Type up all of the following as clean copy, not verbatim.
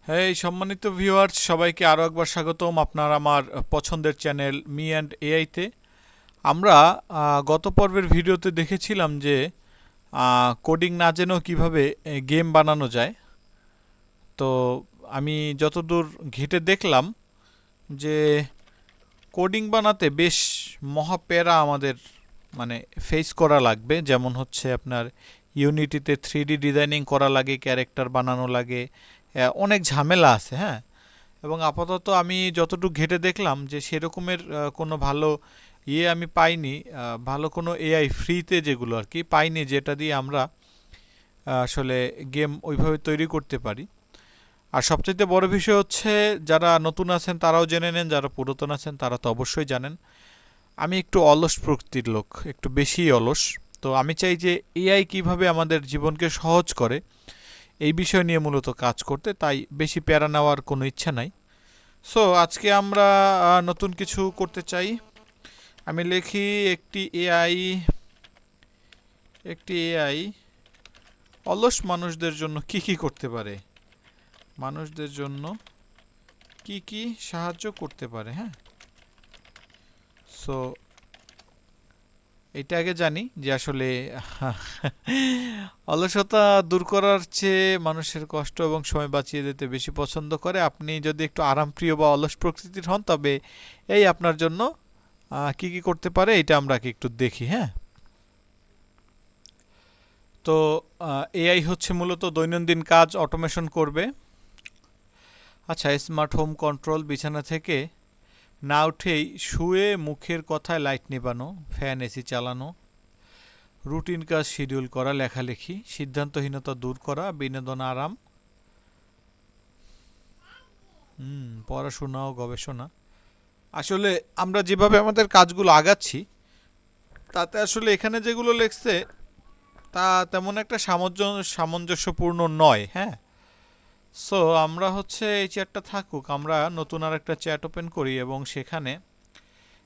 হ্যাঁ, সম্মানিত ভিউয়ার্স, সবাইকে আরও একবার স্বাগতম আপনার আমার পছন্দের চ্যানেল মি অ্যান্ড এআইতে। আমরা গত পর্বের ভিডিওতে দেখেছিলাম যে কোডিং না জেনেও কীভাবে গেম বানানো যায়। তো আমি যতদূর ঘেঁটে দেখলাম যে কোডিং বানাতে বেশ মহা প্যারা আমাদের মানে ফেস করা লাগবে। যেমন হচ্ছে আপনার ইউনিটিতে 3D ডিজাইনিং করা লাগে, ক্যারেক্টার বানানো লাগে, অনেক ঝামেলা আছে, হ্যাঁ। এবং আপাতত আমি যতটুকু ঘেঁটে দেখলাম যে সেরকমের কোনো ভালো আমি পাইনি, ভালো কোনো এআই ফ্রিতে যেগুলো আর কি পাইনি, যেটা দিয়ে আমরা আসলে গেম ওইভাবে তৈরি করতে পারি। আর সবচেয়ে বড় বিষয় হচ্ছে, যারা নতুন আছেন তারাও জেনে নেন, যারা পুরাতন আছেন তারা তো অবশ্যই জানেন, আমি একটু অলস প্রকৃতির লোক, একটু বেশি অলস। তো আমি চাই যে এআই কিভাবে আমাদের জীবনকে সহজ করে এই বিষয় নিয়ে মূলত কাজ করতে, তাই বেশি প্যারা নেওয়ার কোনো ইচ্ছা নাই। সো আজকে আমরা নতুন কিছু করতে চাই। আমি লিখি একটি এআই অলস মানুষদের জন্য কি কি করতে পারে, মানুষদের জন্য কি কি সাহায্য করতে পারে, হ্যাঁ। সো এটা আগে জানি যে আসলে অলসতা দূর করার চেয়ে মানুষের কষ্ট এবং সময় বাঁচিয়ে দিতে বেশি পছন্দ করে। আপনি যদি একটু আরামপ্রিয় বা অলস প্রকৃতির হন, তবে এই আপনার জন্য কি কি করতে পারে এটা আমরা একটু দেখি, হ্যাঁ। তো এআই হচ্ছে মূলত দৈনন্দিন কাজ অটোমেশন করবে। আচ্ছা, স্মার্ট হোম কন্ট্রোল, বিছানা থেকে না উঠেই শুয়ে মুখের কথায় লাইট নেবানো, ফ্যান এসি চালানো, রুটিন কাজ শিডিউল করা, লেখালেখি, সিদ্ধান্তহীনতা দূর করা, বিনোদন আরাম, পড়াশোনা ও গবেষণা। আসলে আমরা যেভাবে আমাদের কাজগুলো আগাচ্ছি, তাতে আসলে এখানে যেগুলো লেখছে তা তেমন একটা সামঞ্জস্যপূর্ণ নয়, হ্যাঁ। সো আমরা হচ্ছে এই চ্যাটটা থাকুক, আমরা নতুন আর একটা চ্যাট ওপেন করি এবং সেখানে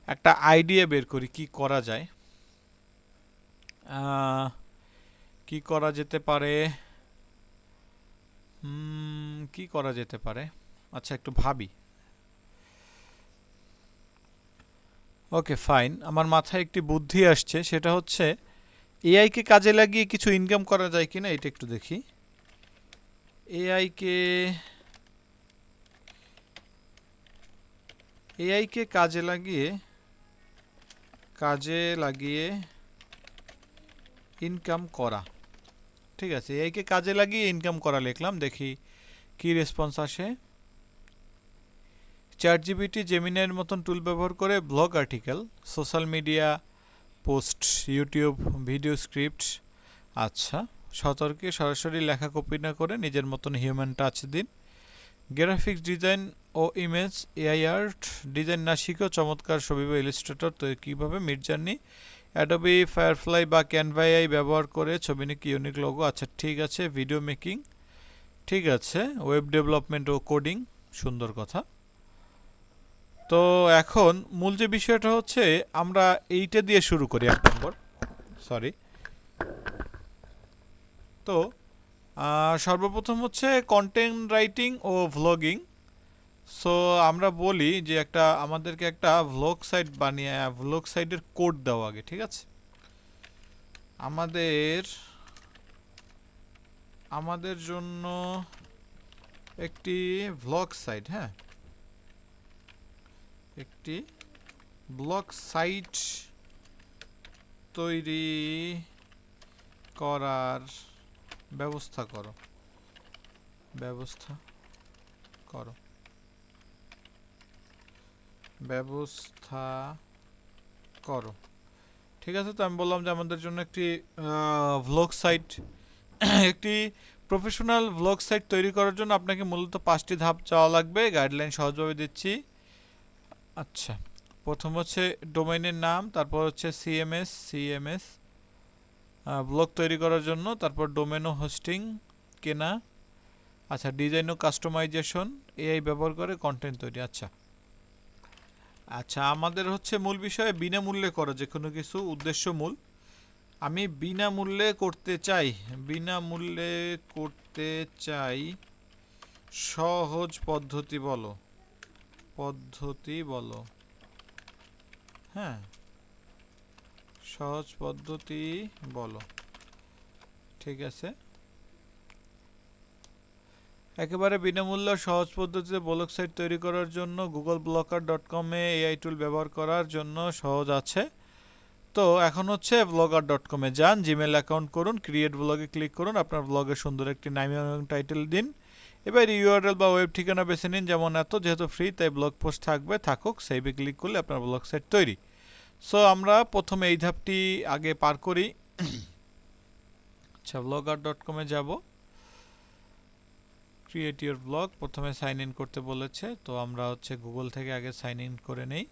একটা আইডিয়া বের করি কি করা যায়। কি করা যেতে পারে, কি করা যেতে পারে, আচ্ছা একটু ভাবি। ওকে ফাইন, আমার মাথায় একটি বুদ্ধি আসছে, সেটা হচ্ছে এআইকে কাজে লাগিয়ে কিছু ইনকাম করা যায় কিনা এটা একটু দেখি। এআইকে এআইকে কাজে লাগিয়ে ইনকাম করা, ঠিক আছে। এআইকে কাজে লাগিয়ে ইনকাম করা লিখলাম, দেখি কি রেসপন্স আসে। চ্যাট জিপিটি, জেমিনাইয়ের মতন টুল ব্যবহার করে blog article, social media post, YouTube video script. আচ্ছা, সতর্কে সরাসরি লেখা কপি না করে নিজের মতন হিউম্যান টাচ দিন। গ্রাফিক্স ডিজাইন ও ইমেজ, এআই আর্ট ডিজাইন না শিখেও চমৎকার ছবি বা ইলাস্ট্রেটর তো কীভাবে, মিডজার্নি, অ্যাডোবি ফায়ারফ্লাই বা ক্যানভা এআই ব্যবহার করে ছবি নাকি ইউনিক লোগো। আচ্ছা ঠিক আছে, ভিডিও মেকিং, ঠিক আছে, ওয়েব ডেভেলপমেন্ট ও কোডিং, সুন্দর কথা। তো এখন মূল যে বিষয়টা হচ্ছে, আমরা এইটা দিয়ে শুরু করি 1 নম্বর, সরি। তো সর্বপ্রথম হচ্ছে কন্টেন্ট রাইটিং ও ভ্লগিং। সো আমরা বলি যে আমাদেরকে একটা ভ্লগ সাইট বানিয়ে, ভ্লগ সাইটের কোড দাও আগে, ঠিক আছে। আমাদের আমাদের জন্য একটি ভ্লগ সাইট, হ্যাঁ, একটি ব্লগ সাইট তৈরি করার ব্যবস্থা করো, ব্যবস্থা করো, ব্যবস্থা করো, ঠিক আছে। তো আমি বললাম যে আমাদের জন্য একটি ভ্লগ সাইট একটি প্রফেশনাল ভ্লগ সাইট তৈরি করার জন্য আপনাকে মূলত 5টি ধাপ চাওয়া লাগবে, গাইডলাইন সহজভাবে দিচ্ছি। আচ্ছা, প্রথম হচ্ছে ডোমেইনের নাম, তারপর হচ্ছে সিএমএস ব্লগ তৈরি করার জন্য, তারপর ডোমেন ও হোস্টিং কেনা। আচ্ছা, ডিজাইন ও কাস্টমাইজেশন, এআই ব্যবহার করে কন্টেন্ট তৈরি। আচ্ছা আচ্ছা, আমাদের হচ্ছে মূল বিষয় বিনামূল্যে করা যে কোনো কিছু, উদ্দেশ্য মূল। আমি বিনামূল্যে করতে চাই, বিনামূল্যে করতে চাই সহজ পদ্ধতি বলো, হ্যাঁ, সহজ পদ্ধতি বলো। ঠিক আছে, একেবারে বিনামূল্য সহজ পদ্ধতিতে ব্লগ সাইট তৈরি করার জন্য googleblocker.com-এ এআই টুল ব্যবহার করার জন্য সহজ আছে। তো এখন হচ্ছে blogger.com-এ যান, জিমেল অ্যাকাউন্ট করুন, ক্রিয়েট ব্লগে ক্লিক করুন, আপনার ব্লগে সুন্দর একটি নাম এবং টাইটেল দিন। এবার ইউআরএল বা ওয়েব ঠিকানা বেছে নিন, যেমন যেহেতু ফ্রি তাই ব্লগ পোস্ট থাকুক, সেভে ক্লিক করলে আপনার ব্লগ সাইট তৈরি। সো আমরা প্রথমে এই ধাপটি আগে পার করি। আচ্ছা, blogger.com-এ যাব, ক্রিয়েট ইউর ব্লগ, প্রথমে সাইন ইন করতে বলেছে, তো আমরা হচ্ছে গুগল থেকে আগে সাইন ইন করে নেই।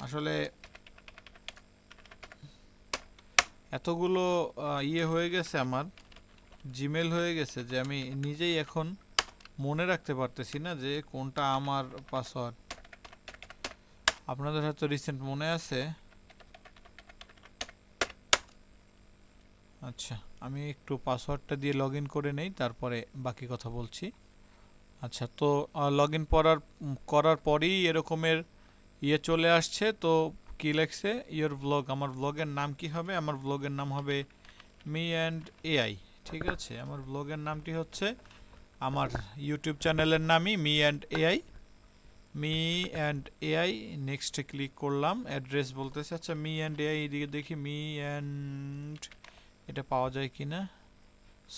আসলে এতগুলো হয়ে গেছে, আমার জিমেল হয়ে গেছে যে আমি নিজেই এখন মনে রাখতে পারতেছি না যে কোনটা আমার পাসওয়ার্ড। আপনাদের হয়তো রিসেন্ট মনে আছে। আচ্ছা, আমি একটু পাসওয়ার্ডটা দিয়ে লগ ইন করে নেই, তারপরে বাকি কথা বলছি। আচ্ছা, তো লগ ইন করার পরেই এরকমের চলে আসছে। তো কি লেখছে, ইয়োর ব্লগ, আমার ব্লগের নাম কি হবে? আমার ব্লগের নাম হবে মি অ্যান্ড এআই। ঠিক আছে, আমার ব্লগের নামটি হচ্ছে, আমার ইউটিউব চ্যানেলের নামই me and AI, me and AI. নেক্সটে ক্লিক করলাম, অ্যাড্রেস বলতেছে। আচ্ছা, মি অ্যান্ড এআই, এদিকে দেখি মি অ্যান্ড, এটা পাওয়া যায় কি না।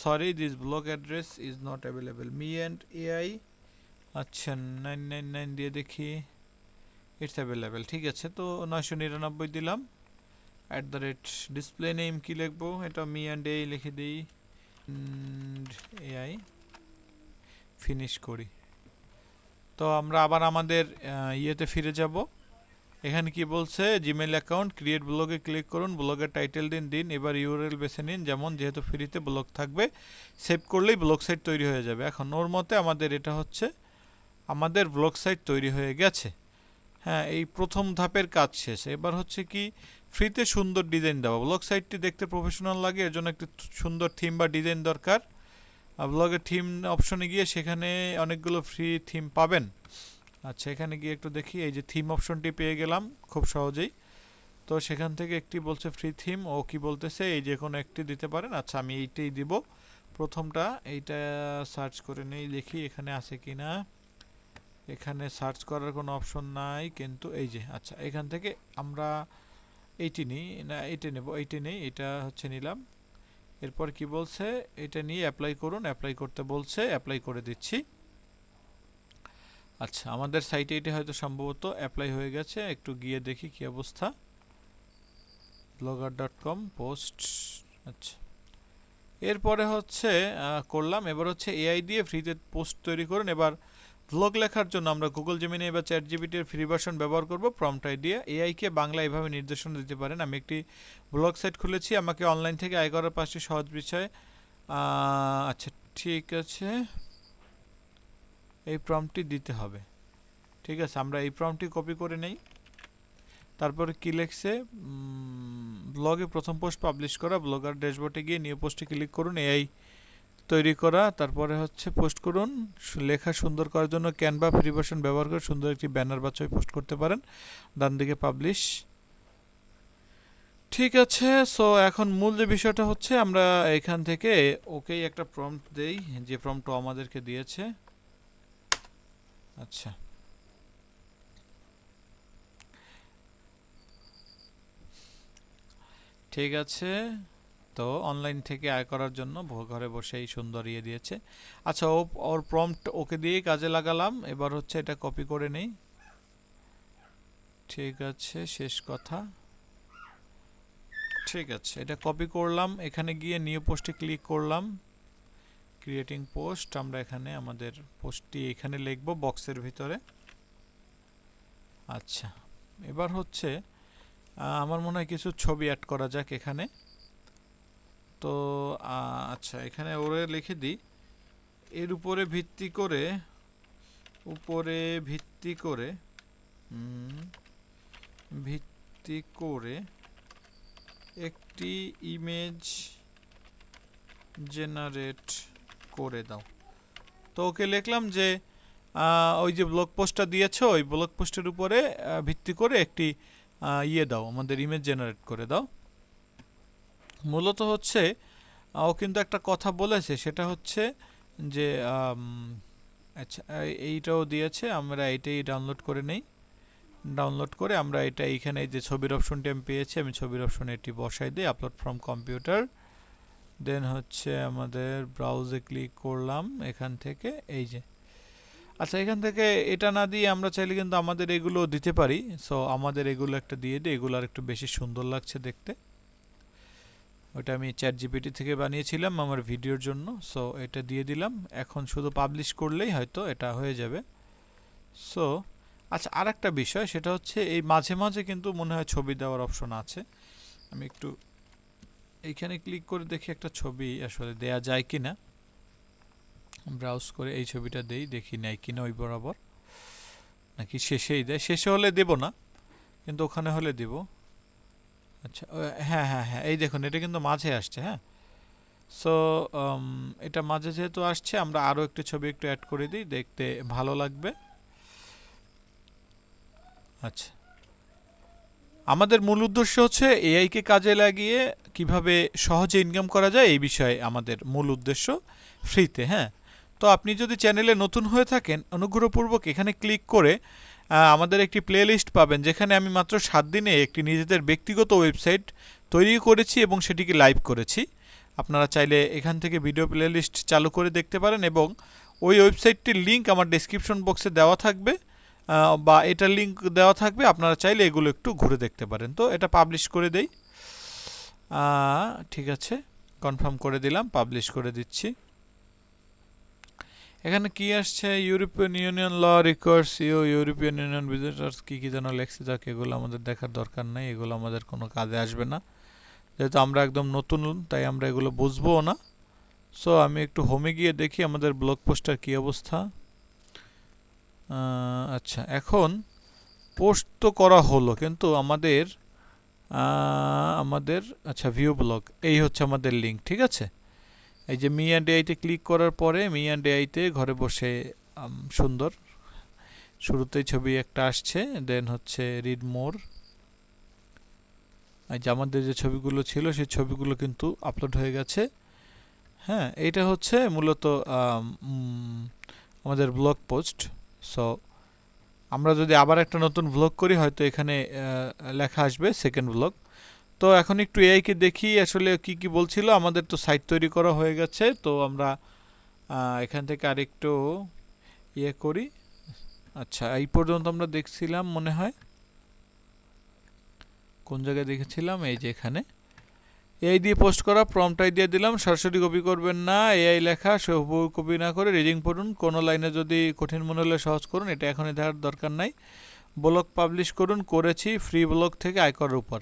Sorry, this blog address is not available, me and AI. আচ্ছা, 999 দিয়ে দেখি, ইটস অ্যাভেলেবেল। ঠিক আছে, তো 999 দিলাম। ডিসপ্লে নেম কি লিখবো? এটা মি অ্যান্ড এআই লিখে দিই, এআই, ফিনিশ করি। তো আমরা আবার আমাদের ফিরে যাব। এখানে কি বলছে, জিমেল অ্যাকাউন্ট, ক্রিয়েট ব্লগে ক্লিক করুন, ব্লগের টাইটেল দিন। এবার ইউআরএল বেছে নিন, যেহেতু ফ্রিতে ব্লগ থাকবে, সেভ করলেই ব্লগ সাইট তৈরি হয়ে যাবে। এখন ওর মতে আমাদের এটা হচ্ছে আমাদের ব্লগ সাইট তৈরি হয়ে গেছে। হ্যাঁ, এই প্রথম ধাপের কাজ শেষ। এবার হচ্ছে কি, ফ্রিতে সুন্দর ডিজাইন দেওয়া। ব্লগ সাইটটি দেখতে প্রফেশনাল লাগে, এর জন্য একটি সুন্দর থিম বা ডিজাইন দরকার। ব্লগের থিম অপশনে গিয়ে সেখানে অনেকগুলো ফ্রি থিম পাবেন। আচ্ছা, এখানে গিয়ে একটু দেখি, এই যে থিম অপশনটি পেয়ে গেলাম খুব সহজেই। তো সেখান থেকে একটি বলছে ফ্রি থিম, ও কি বলতেছে, এই যে কোনো একটি দিতে পারেন। আচ্ছা, আমি এইটাই দিব, প্রথমটা। এইটা সার্চ করে নেই, দেখি এখানে আছে কি না। এখানে সার্চ করার কোনো অপশন নাই, কিন্তু এই যে, আচ্ছা, এখান থেকে আমরা এইটি নিই না, এইটা নেব, এইটি নেই, এটা হচ্ছে নিলাম। এরপর কি বলছে, এটা নিয়ে অ্যাপ্লাই করুন, অ্যাপ্লাই করতে বলছে, অ্যাপ্লাই করে দিচ্ছি। আচ্ছা, আমাদের সাইটে এটা হয়তো সম্ভবত অ্যাপ্লাই হয়ে গেছে, একটু গিয়ে দেখি কি অবস্থা। blogger.com post. আচ্ছা, এরপরে হচ্ছে করলাম। এবার হচ্ছে এআই দিয়ে ফ্রিতে পোস্ট তৈরি করুন। এবার ব্লগ লেখার জন্য আমরা গুগল জেমিনি বা চ্যাট জিপিটির ফ্রি ভার্সন ব্যবহার করব। প্রম্পট আইডিয়া, এআইকে বাংলা এভাবে নির্দেশনা দিতে পারেন, আমি একটি ব্লগ সাইট খুলেছি, আমাকে অনলাইন থেকে আয় করার 5টি সহজ বিষয়। আচ্ছা, ঠিক আছে, এই প্রম্পটটি দিতে হবে। ঠিক আছে, আমরা এই প্রম্পটটি কপি করে নেই। তারপরে কি লিখছে, ব্লগে প্রথম পোস্ট পাবলিশ করা, ব্লগার ড্যাশবোর্ডে গিয়ে নিউ পোস্টে ক্লিক করুন, এআই তৈরি করা। তারপরে হচ্ছে পোস্ট করুন, লেখা সুন্দর করার জন্য ক্যানভা ফ্রি ভার্সন ব্যবহার করে সুন্দর একটি ব্যানার বা ছবি পোস্ট করতে পারেন। ডান দিকে পাবলিশ। ঠিক আছে, সো এখন মূল যে বিষয়টা হচ্ছে, আমরা এখান থেকে ওকেই একটা প্রম্পট দেই, যে প্রম্পট আমাদেরকে দিয়েছে। আচ্ছা, ঠিক আছে, তো অনলাইন থেকে আয় করার জন্য ঘরে বসেই সুন্দর দিয়েছে। আচ্ছা, ওর প্রম্পট ওকে দিয়েই কাজে লাগালাম। এবার হচ্ছে এটা কপি করে নেই। ঠিক আছে, শেষ কথা। ঠিক আছে, এটা কপি করলাম, এখানে গিয়ে নিউ পোস্টে ক্লিক করলাম, ক্রিয়েটিং পোস্ট। আমরা এখানে আমাদের পোস্টটি এখানে লিখব বক্সের ভিতরে। আচ্ছা, এবার হচ্ছে আমার মনে হয় কিছু ছবি অ্যাড করা যাক এখানে। তো আচ্ছা, এখানে ওরে লিখে দিই, এর উপরে ভিত্তি করে ভিত্তি করে ভিত্তি করে একটি ইমেজ জেনারেট করে দাও। তো ওকে লিখলাম যে ওই যে ব্লগ পোস্টটা দিয়েছো ওই ব্লগ পোস্টের উপরে ভিত্তি করে একটি দাও, আমাদের ইমেজ জেনারেট করে দাও। মূলত হচ্ছে ও কিন্তু একটা কথা বলেছে, সেটা হচ্ছে যে আচ্ছা এইটাও দিয়েছে, আমরা এইটাই ডাউনলোড করে নেই। ডাউনলোড করে আমরা এটা এইখানে যে ছবির অপশনটি আমি পেয়েছি, আমি ছবির অপশনে এটি বসাই দিই, আপলোড ফ্রম কম্পিউটার। দেন হচ্ছে আমাদের ব্রাউজে ক্লিক করলাম এখান থেকে, এই যে আচ্ছা এখান থেকে এটা না দিয়ে আমরা চাইলে কিন্তু আমাদের এগুলো দিতে পারি। সো আমাদের এগুলো একটা দিয়ে দিই, এগুলো আর একটু বেশি সুন্দর লাগছে দেখতে। ওটা আমি চ্যাটজিপিটি থেকে বানিয়েছিলাম আমার ভিডিওর জন্য। সো এটা দিয়ে দিলাম, এখন শুধু পাবলিশ করলেই হয়তো এটা হয়ে যাবে। সো আচ্ছা আর একটা বিষয়, সেটা হচ্ছে এই মাঝে মাঝে কিন্তু মনে হয় ছবি দেওয়ার অপশন আছে। আমি একটু এইখানে ক্লিক করে দেখি একটা ছবি আসলে দেয়া যায় কিনা। ব্রাউজ করে এই ছবিটা দেই, দেখি নেয় কিনা ওই বরাবর, নাকি শেষেই দেয়। শেষে হলে দেব না, কিন্তু ওখানে হলে দেব। আচ্ছা হ্যাঁ হ্যাঁ হ্যাঁ, এই দেখুন এটা কিন্তু মাঝে আসছে। হ্যাঁ, সো এটা মাঝে যেহেতু আসছে, আমরা আরও একটি ছবি একটু অ্যাড করে দিই, দেখতে ভালো লাগবে। আচ্ছা, আমাদের মূল উদ্দেশ্য হচ্ছে এআইকে কাজে লাগিয়ে কিভাবে সহজে ইনকাম করা যায়, এই বিষয়ে আমাদের মূল উদ্দেশ্য, ফ্রিতে। হ্যাঁ, তো আপনি যদি চ্যানেলে নতুন হয়ে থাকেন, অনুগ্রহপূর্বক এখানে ক্লিক করে আমাদের একটি প্লেলিস্ট পাবেন, যেখানে আমি মাত্র 7 দিনে একটি নিজেদের ব্যক্তিগত ওয়েবসাইট তৈরি করেছি এবং সেটিকে লাইভ করেছি। আপনারা চাইলে এখান থেকে ভিডিও প্লেলিস্ট চালু করে দেখতে পারেন, এবং ওই ওয়েবসাইটটির লিঙ্ক আমার ডেসক্রিপশন বক্সে দেওয়া থাকবে, বা এটার লিঙ্ক দেওয়া থাকবে, আপনারা চাইলে এগুলো একটু ঘুরে দেখতে পারেন। তো এটা পাবলিশ করে দেই। ঠিক আছে, কনফার্ম করে দিলাম, পাবলিশ করে দিচ্ছি। এখানে কি আসছে, ইউরোপিয়ান ইউনিয়ন ল রিকোয়ার্স ইউরোপিয়ান ইউনিয়ন ভিজিটার্স, কী কী যেন লেখছে, যাক এগুলো আমাদের দেখার দরকার নেই, এগুলো আমাদের কোনো কাজে আসবে না, যেহেতু আমরা একদম নতুন, তাই আমরা এগুলো বুঝবও না। সো আমি একটু হোমে গিয়ে দেখি আমাদের ব্লগ পোস্টার কী অবস্থা। আচ্ছা, এখন পোস্ট তো করা হলো, কিন্তু আমাদের আচ্ছা ভিউ ব্লগ, এই হচ্ছে আমাদের লিঙ্ক। ঠিক আছে, এই যে মি অ্যান্ড এআইতে ক্লিক করার পরে মি অ্যান্ড এআইতে ঘরে বসে সুন্দর শুরুতেই ছবি একটা আসছে, দেন হচ্ছে রিড মোর। এই যে আমাদের যে ছবিগুলো ছিল সেই ছবিগুলো কিন্তু আপলোড হয়ে গেছে। হ্যাঁ, এইটা হচ্ছে মূলত আমাদের ব্লগ পোস্ট। সো আমরা যদি আবার একটা নতুন ব্লগ করি, হয়তো এখানে লেখা আসবে সেকেন্ড ব্লগ। তো এখন একটু এআইকে দেখি আসলে কি কি বলছিল। আমাদের তো সাইট তৈরি করা হয়ে গেছে, তো আমরা এখান থেকে আরেকটু ইয়ে করি। আচ্ছা, এই পর্যন্ত আমরা দেখছিলাম মনে হয়, কোন জায়গায় দেখেছিলাম, এই যে এখানে এআই দিয়ে পোস্ট করা, প্রম্পট দিয়ে দিলাম, সরাসরি কপি করবেন না, এআই লেখা হুবহু কপি না করে রিডিং পড়ুন, কোনো লাইনে যদি কঠিন মনে হলে সহজ করুন, এটা এখনই দেখার দরকার নাই। ব্লগ পাবলিশ করুন, করেছি ফ্রি ব্লগ থেকে আয় করার উপর।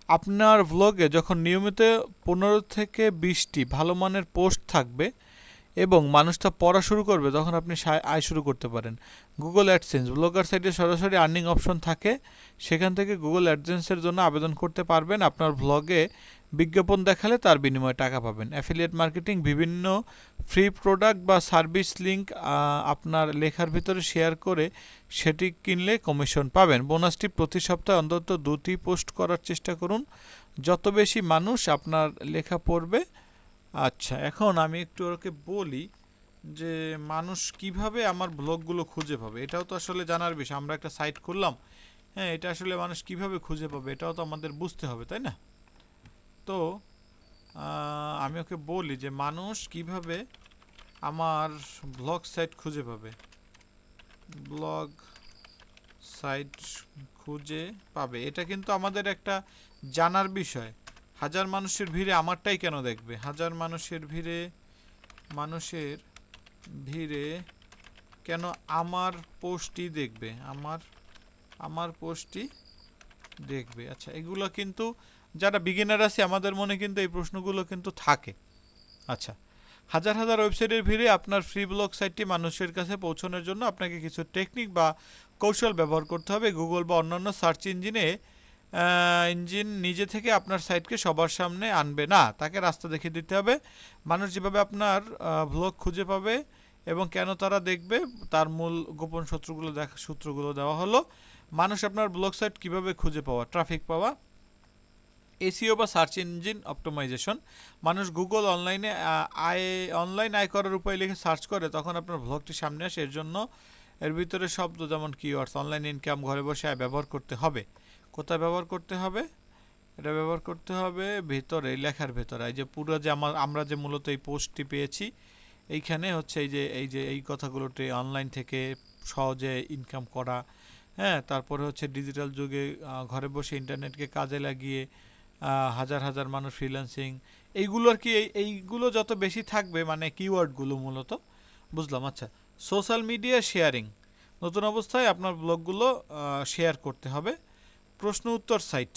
আপনার ব্লগে যখন নিয়মিত 15 থেকে 20টি ভালো মানের পোস্ট থাকবে এবং মানুষ তা পড়া শুরু করবে, তখন আপনি আয় শুরু করতে পারেন। গুগল অ্যাডসেন্স, ব্লগার সাইটে সরাসরি আর্নিং অপশন থাকে, সেখান থেকে গুগল অ্যাডসেন্সের জন্য আবেদন করতে পারবেন। আপনার ব্লগে বিজ্ঞাপন দেখালে তার বিনিময়ে টাকা পাবেন। অ্যাফিলিয়েট মার্কেটিং, বিভিন্ন ফ্রি প্রোডাক্ট বা সার্ভিস লিঙ্ক আপনার লেখার ভিতরে শেয়ার করে সেটি কিনলে কমিশন পাবেন। বোনাসটি প্রতি সপ্তাহে অন্তত 2টি পোস্ট করার চেষ্টা করুন, যত বেশি মানুষ আপনার লেখা পড়বে। আচ্ছা, এখন আমি একটু ওকে বলি যে মানুষ কিভাবে আমার ব্লগগুলো খুঁজে পাবে, এটাও তো আসলে জানার বিষয়। আমরা একটা সাইট খুললাম, হ্যাঁ, এটা আসলে মানুষ কিভাবে খুঁজে পাবে এটাও তো আমাদের বুঝতে হবে, তাই না? তো আমি ওকে বলি যে মানুষ কিভাবে আমার ব্লগ সাইট খুঁজে পাবে। ব্লগ সাইট খুঁজে পাবে, এটা কিন্তু আমাদের একটা জানার বিষয়। হাজার মানুষের ভিড়ে আমারটাই কেন দেখবে? হাজার মানুষের ভিড়ে কেন আমার পোস্টই দেখবে? আমার পোস্টই দেখবে। আচ্ছা, এগুলো কিন্তু যারা বিগিনার আছে আমাদের মনে কিন্তু এই প্রশ্নগুলো কিন্তু থাকে। আচ্ছা, হাজার হাজার ওয়েবসাইটের ভিড়ে আপনার ফ্রি ব্লগ সাইটটি মানুষের কাছে পৌঁছানোর জন্য আপনাকে কিছু টেকনিক বা কৌশল ব্যবহার করতে হবে। গুগল বা অন্যান্য সার্চ ইঞ্জিন নিজে থেকে আপনার সাইটকে সবার সামনে আনবে না, তাকে রাস্তা দেখিয়ে দিতে হবে। মানুষ যেভাবে আপনার ব্লগ খুঁজে পাবে এবং কেন তারা দেখবে তার মূল গোপন সূত্রগুলো দেওয়া হলো। মানুষ আপনার ব্লগ সাইট কীভাবে খুঁজে পাওয়া, ট্রাফিক পাওয়া, এসইও বা সার্চ ইঞ্জিন অপটিমাইজেশন। মানুষ গুগল অনলাইন আয় করার উপায় লিখে সার্চ করে, তখন আপনার ব্লগটি সামনে আসে। এর জন্য এর ভিতরে শব্দ যেমন কিওয়ার্ডস, অনলাইন ইনকাম, ঘরে বসে আয় ব্যবহার করতে হবে। কোথায় ব্যবহার করতে হবে? এটা ব্যবহার করতে হবে ভেতরে, লেখার ভেতরে। এই যে পুরো যে আমরা যে মূলত এই পোস্টটি পেয়েছি, এইখানে হচ্ছে এই কথাগুলোতে অনলাইন থেকে সহজে ইনকাম করা, হ্যাঁ, তারপরে হচ্ছে ডিজিটাল যুগে ঘরে বসে ইন্টারনেটকে কাজে লাগিয়ে হাজার হাজার মানুষ ফ্রিল্যান্সিং, এইগুলো আর কি, এইগুলো যত বেশি থাকবে, মানে কিওয়ার্ডগুলো মূলত, বুঝলাম। আচ্ছা, সোশ্যাল মিডিয়া শেয়ারিং, নতুন অবস্থায় আপনার ব্লগগুলো শেয়ার করতে হবে। প্রশ্ন উত্তর সাইট,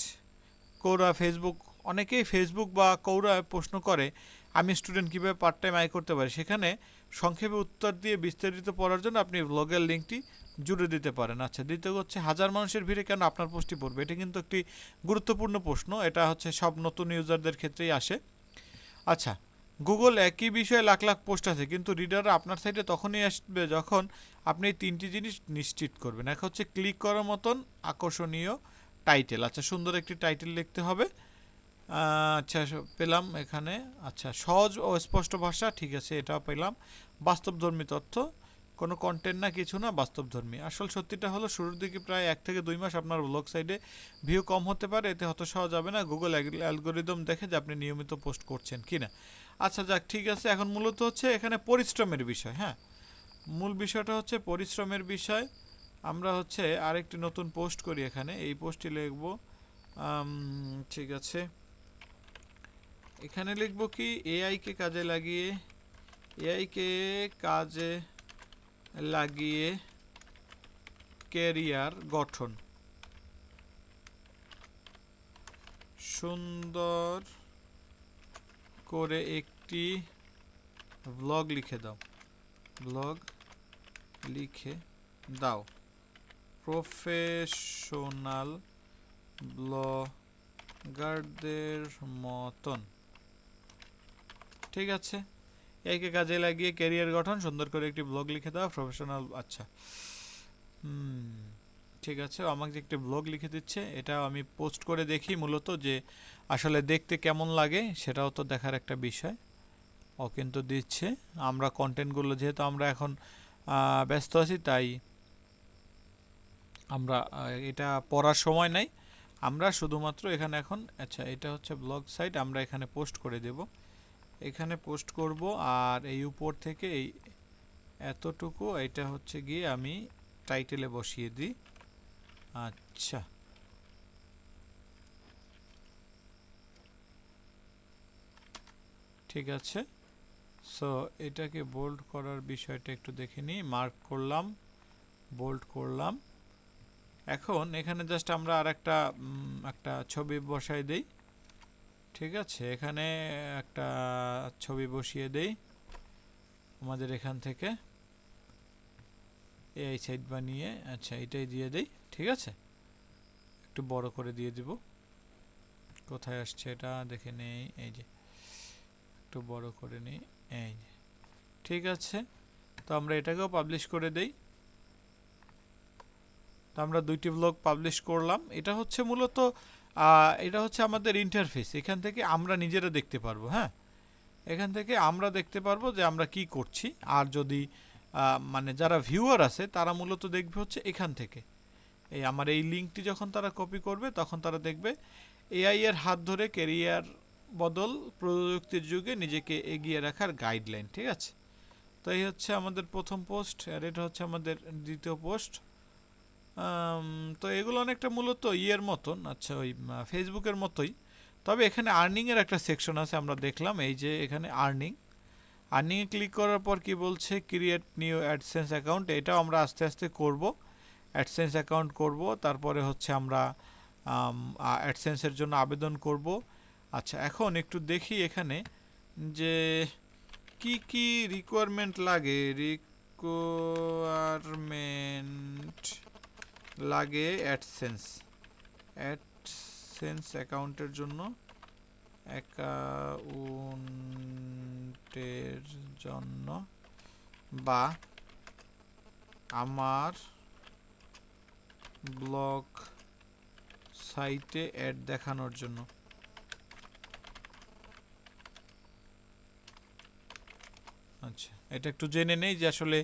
কৌরা, ফেসবুক, অনেকেই ফেসবুক বা কৌরায় প্রশ্ন করে আমি স্টুডেন্ট কীভাবে পার্ট টাইম আয় করতে পারি। সেখানে সংক্ষেপে উত্তর দিয়ে বিস্তারিত পড়ার জন্য আপনি ব্লগের লিঙ্কটি জুড়ে দিতে পারেন। আচ্ছা, দ্বিতীয় হচ্ছে হাজার মানুষের ভিড়ে কেন আপনার পোস্টটি পড়বে। এটা কিন্তু একটি গুরুত্বপূর্ণ প্রশ্ন, এটা হচ্ছে সব নতুন ইউজারদের ক্ষেত্রেই আসে। আচ্ছা, গুগল একই বিষয়ে লাখ লাখ পোস্ট আছে, কিন্তু রিডাররা আপনার সাইটে তখনই আসবে যখন আপনি এই তিনটি জিনিস নিশ্চিত করবেন। এক হচ্ছে ক্লিক করার মতন আকর্ষণীয় টাইটেল। আচ্ছা, সুন্দর একটি টাইটেল লিখতে হবে। আচ্ছা, পেলাম এখানে। আচ্ছা, সহজ ও স্পষ্ট ভাষা, ঠিক আছে, এটাও পেলাম। বাস্তবধর্মী তথ্য, কোনো কন্টেন্ট না, কিছু না, বাস্তবধর্মী। আসল সত্যিটা হলো শুরুর দিকে প্রায় 1 থেকে 2 মাস আপনার ব্লগ সাইটে ভিউ কম হতে পারে, এতে হতাশ হওয়া যাবে না। গুগল অ্যালগোরিদম দেখে যে আপনি নিয়মিত পোস্ট করছেন কিনা। আচ্ছা, যাক, ঠিক আছে। এখন মূলত হচ্ছে এখানে পরিশ্রমের বিষয়, হ্যাঁ, মূল বিষয়টা হচ্ছে পরিশ্রমের বিষয়। আমরা হচ্ছে আরেকটি নতুন পোস্ট করি এখানে, এই পোস্টটি লিখব, ঠিক আছে, এখানে লিখব কি, এআইকে কাজে লাগিয়ে ক্যারিয়ার গঠন, সুন্দর করে একটি ব্লগ লিখে দাও, প্রফেশনাল ব্লগারদের মতন। ঠিক আছে, একে কাজে লাগিয়ে ক্যারিয়ার গঠন, সুন্দর করে একটি ব্লগ লিখে দাও, প্রফেশনাল। আচ্ছা, ঠিক আছে, আমাকে একটি ব্লগ লিখে দিচ্ছে, এটা আমি পোস্ট করে দেখি মূলত যে আসলে দেখতে কেমন লাগে, সেটাও তো দেখার একটা বিষয়। ও কিন্তু দিচ্ছে। আমরা কন্টেন্টগুলো যেহেতু আমরা এখন ব্যস্ত আছি, তাই আমরা এটা পড়ার সময় নাই, আমরা শুধুমাত্র এখানে এখন, আচ্ছা, এটা হচ্ছে ব্লগ সাইট, আমরা এখানে পোস্ট করে দেব, এখানে পোস্ট করব। আর এই উপর থেকে এই এতটুকু, এটা হচ্ছে গিয়ে আমি টাইটেলে বসিয়ে দিই। আচ্ছা, ঠিক আছে। সো এটাকে বোল্ড করার বিষয়টা একটু দেখে নিই। মার্ক করলাম, বোল্ড করলাম। এখন এখানে জাস্ট আমরা আর একটা ছবি বসাই দেই। ঠিক আছে, এখানে একটা ছবি বসিয়ে দেই আমাদের এখান থেকে, এই সাইড বানিয়ে। আচ্ছা, এটাই দিয়ে দেই। ঠিক আছে, একটু বড় করে দিয়ে দিব। কোথায় আসছে এটা দেখে নেই, এই যে, একটু বড় করে নিই, এই যে। ঠিক আছে, তো আমরা এটাকেও পাবলিশ করে দেই। তো আমরা 2টি ব্লগ পাবলিশ করলাম। এটা হচ্ছে মূলত এটা হচ্ছে আমাদের ইন্টারফেস, এখান থেকে আমরা নিজেরা দেখতে পারবো। হ্যাঁ, এখান থেকে আমরা দেখতে পারবো যে আমরা কি করছি। আর যদি মানে যারা ভিউয়ার আছে তারা মূলত দেখবে হচ্ছে এখান থেকে, এই আমার এই লিঙ্কটি যখন তারা কপি করবে তখন তারা দেখবে এআই এর হাত ধরে ক্যারিয়ার বদল, প্রযুক্তির যুগে নিজেকে এগিয়ে রাখার গাইডলাইন। ঠিক আছে, তো এই হচ্ছে আমাদের প্রথম পোস্ট, আর এটা হচ্ছে আমাদের দ্বিতীয় পোস্ট। তো এগুলো অনেকটা মূলত ইয়ের মতন, আচ্ছা, ওই ফেসবুকের মতোই, তবে এখানে আর্নিংয়ের একটা সেকশন আছে, আমরা দেখলাম। এই যে এখানে আর্নিংয়ে ক্লিক করার পর কি বলছে, ক্রিয়েট নিউ অ্যাডসেন্স অ্যাকাউন্ট। এটাও আমরা আস্তে আস্তে করব, অ্যাডসেন্স অ্যাকাউন্ট করব, তারপরে হচ্ছে আমরা অ্যাডসেন্সের জন্য আবেদন করব। আচ্ছা, এখন একটু দেখি এখানে যে কি রিকোয়ারমেন্ট লাগে? রিকোয়ারমেন্ট লাগে অ্যাডসেন্স অ্যাকাউন্টের জন্য, বা আমার ব্লগ সাইটে অ্যাড দেখানোর জন্য। আচ্ছা, এটা একটু জেনে নেই যে আসলে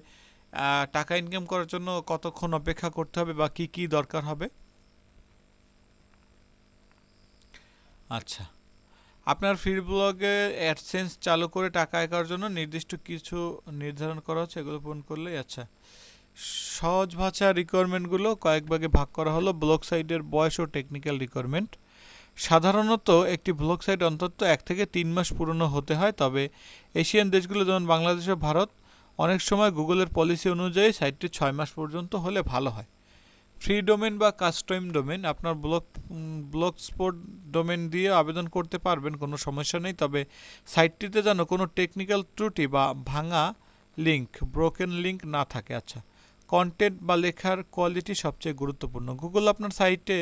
টাকা ইনকাম করার জন্য কতক্ষণ অপেক্ষা করতে হবে বা কি কি দরকার হবে। আচ্ছা, আপনার ফ্রি ব্লগে অ্যাডসেন্স চালু করে টাকা আয় করার জন্য নির্দিষ্ট কিছু নির্ধারণ করা হচ্ছে, এগুলো পূরণ করলেই। আচ্ছা, সহজ ভাষা রিকোয়ারমেন্টগুলো কয়েক ভাগে ভাগ করা হলো। ব্লগ সাইটের বয়স ও টেকনিক্যাল রিকোয়ারমেন্ট। সাধারণত একটি ব্লগ সাইট অন্তত 1 থেকে 3 মাস পুরনো হতে হয়, তবে এশিয়ান দেশগুলো যেমন বাংলাদেশ ও ভারত অনেক সময় গুগলের পলিসি অনুযায়ী সাইটটি 6 মাস পর্যন্ত হলে ভালো হয়। ফ্রি ডোমেন বা কাস্টম ডোমেন, আপনার ব্লগ স্পট ডোমেন দিয়ে আবেদন করতে পারবেন, কোনো সমস্যা নেই, তবে সাইটটিতে যেন কোনো টেকনিক্যাল ত্রুটি বা ভাঙা ব্রোকেন লিঙ্ক না থাকে। আচ্ছা, কন্টেন্ট বা লেখার কোয়ালিটি সবচেয়ে গুরুত্বপূর্ণ। গুগল আপনার সাইটে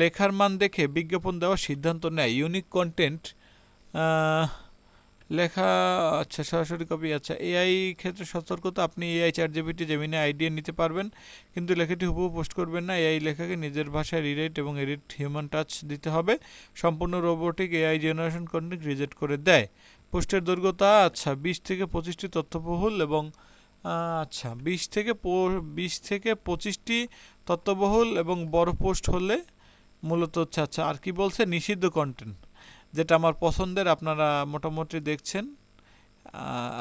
লেখার মান দেখে বিজ্ঞাপন দেওয়ার সিদ্ধান্ত নেয়। ইউনিক কন্টেন্ট লেখা, আচ্ছা সরাসরি কপি। আচ্ছা, এআই ক্ষেত্রে সতর্কতা, আপনি এআই চ্যাটজিপিটি জেমিনি আইডিয়া নিতে পারবেন, কিন্তু লেখাটি হুবহু পোস্ট করবেন না। এআই লেখাকে নিজের ভাষায় রিরাইট এবং এডিট হিউম্যান টাচ দিতে হবে। সম্পূর্ণ robotic AI generation content reject করে দেয়। পোস্টের দৈর্ঘ্যতা, আচ্ছা 20 থেকে 25টি তথ্যবহুল এবং আচ্ছা 20 থেকে 25টি তথ্যবহুল এবং বড় পোস্ট হলে মূলত হচ্ছে। আচ্ছা, আর কি বলছে? নিষিদ্ধ কন্টেন্ট, যেটা আমার পছন্দের, আপনারা মোটামুটি দেখছেন।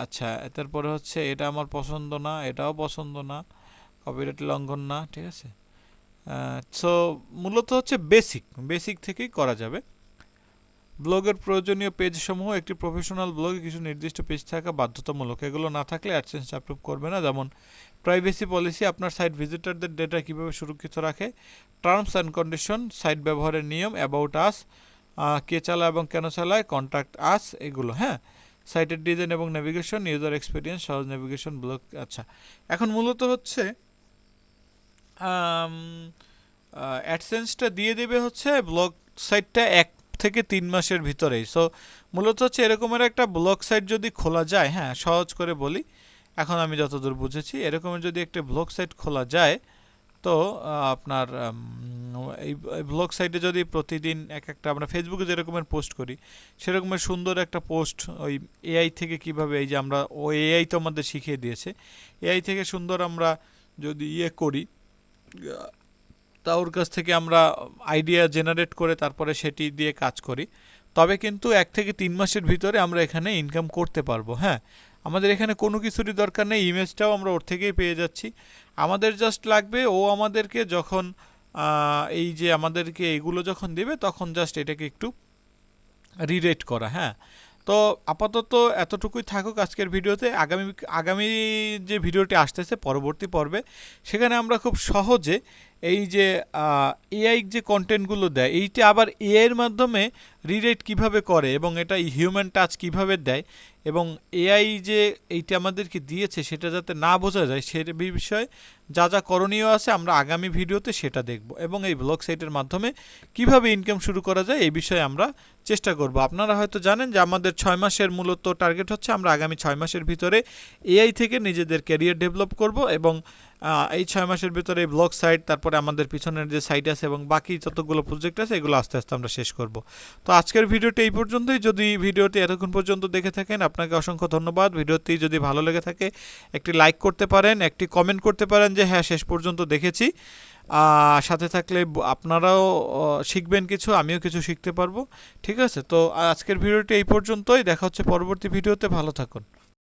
আচ্ছা, তারপরে হচ্ছে এটা আমার পছন্দ না, এটাও পছন্দ না, কপিরাইট লঙ্ঘন না, ঠিক আছে। সো মূলত হচ্ছে বেসিক থেকেই করা যাবে। ব্লগের প্রয়োজনীয় পেজসমূহ, একটি প্রফেশনাল ব্লগে কিছু নির্দিষ্ট পেজ থাকা বাধ্যতামূলক, এগুলো না থাকলে অ্যাডসেন্স অ্যাপ্রুভ করবে না। যেমন প্রাইভেসি পলিসি, আপনার সাইট ভিজিটরদের ডেটা কীভাবে সুরক্ষিত রাখে। টার্মস অ্যান্ড কন্ডিশন, সাইট ব্যবহারের নিয়ম। অ্যাবাউট আস, কে চালায় এবং কেন চালায়। কন্ট্যাক্ট আস, এগুলো। হ্যাঁ, সাইটের ডিজাইন এবং নেভিগেশন, ইউজার এক্সপিরিয়েন্স, সহজ নেভিগেশন, ব্লগ। আচ্ছা, এখন মূলত হচ্ছে অ্যাডসেন্সটা দিয়ে দেবে হচ্ছে ব্লগ সাইটটা 1 থেকে 3 মাসের ভিতরেই। সো মূলত হচ্ছে এরকমের একটা ব্লগ সাইট যদি খোলা যায়, হ্যাঁ সহজ করে বলি, এখন আমি যতদূর বুঝেছি, এরকমের যদি একটা ব্লগ সাইট খোলা যায়, তো আপনার এই ব্লগ সাইটে যদি প্রতিদিন একটা, আমরা ফেসবুকে যেরকমের পোস্ট করি সেরকমের সুন্দর একটা পোস্ট, ওই এআই থেকে কিভাবে, এই যে আমরা এআই তো আমাদের শিখিয়ে দিয়েছে, এআই থেকে সুন্দর আমরা যদি করি, তা ওর কাছ থেকে আমরা আইডিয়া জেনারেট করে তারপরে সেটি দিয়ে কাজ করি, তবে কিন্তু 1 থেকে 3 মাসের ভিতরে আমরা এখানে ইনকাম করতে পারবো। হ্যাঁ, আমাদের এখানে কোনো কিছুরই দরকার নেই, ইমেজটাও আমরা ওর থেকেই পেয়ে যাচ্ছি। আমাদের জাস্ট লাগবে ও আমাদেরকে যখন এই যে আমাদেরকে এগুলো যখন দেবে, তখন জাস্ট এটাকে একটু রিরেট করা। হ্যাঁ, তো আপাতত এতটুকুই থাকুক আজকের ভিডিওতে। আগামী যে ভিডিওটি আসতেছে পরবর্তী পর্বে, সেখানে আমরা খুব সহজে এই যে এআই যে কন্টেন্টগুলো দেয়, এইটা আবার এআইয়ের মাধ্যমে রিরেট কিভাবে করে এবং এটা হিউম্যান টাচ কিভাবে দেয়, এবং এআই যে এইটা আমাদেরকে দিয়েছে সেটা যাতে না বোঝা যায়, সে বিষয়ে যা যা করণীয় আছে আমরা আগামী ভিডিওতে সেটা দেখব, এবং এই ব্লগ সাইটের মাধ্যমে কিভাবে ইনকাম শুরু করা যায় এই বিষয়ে আমরা চেষ্টা করব। আপনারা হয়তো জানেন যে আমাদের 6 মাসের মূলত টার্গেট হচ্ছে আমরা আগামী 6 মাসের ভিতরে এআই থেকে নিজেদের ক্যারিয়ার ডেভেলপ করব, এবং এই 6 মাসের ভিতরে ব্লগ সাইট, তারপরে আমাদের পিছনের যে সাইট আছে এবং বাকি যতগুলো প্রজেক্ট আছে এগুলো আস্তে আস্তে আমরা শেষ করব। তো আজকের ভিডিওটি এই পর্যন্তই। যদি ভিডিওটি এতক্ষণ পর্যন্ত দেখে থাকেন, আপনাকে অসংখ্য ধন্যবাদ। ভিডিওটি যদি ভালো লেগে থাকে একটি লাইক করতে পারেন, একটি কমেন্ট করতে পারেন যে হ্যাঁ শেষ পর্যন্ত দেখেছি। সাথে থাকলে আপনারাও শিখবেন কিছু, আমিও কিছু শিখতে পারবো। ঠিক আছে, তো আজকের ভিডিওটি এই পর্যন্তই, দেখা হচ্ছে পরবর্তী ভিডিওতে। ভালো থাকুন।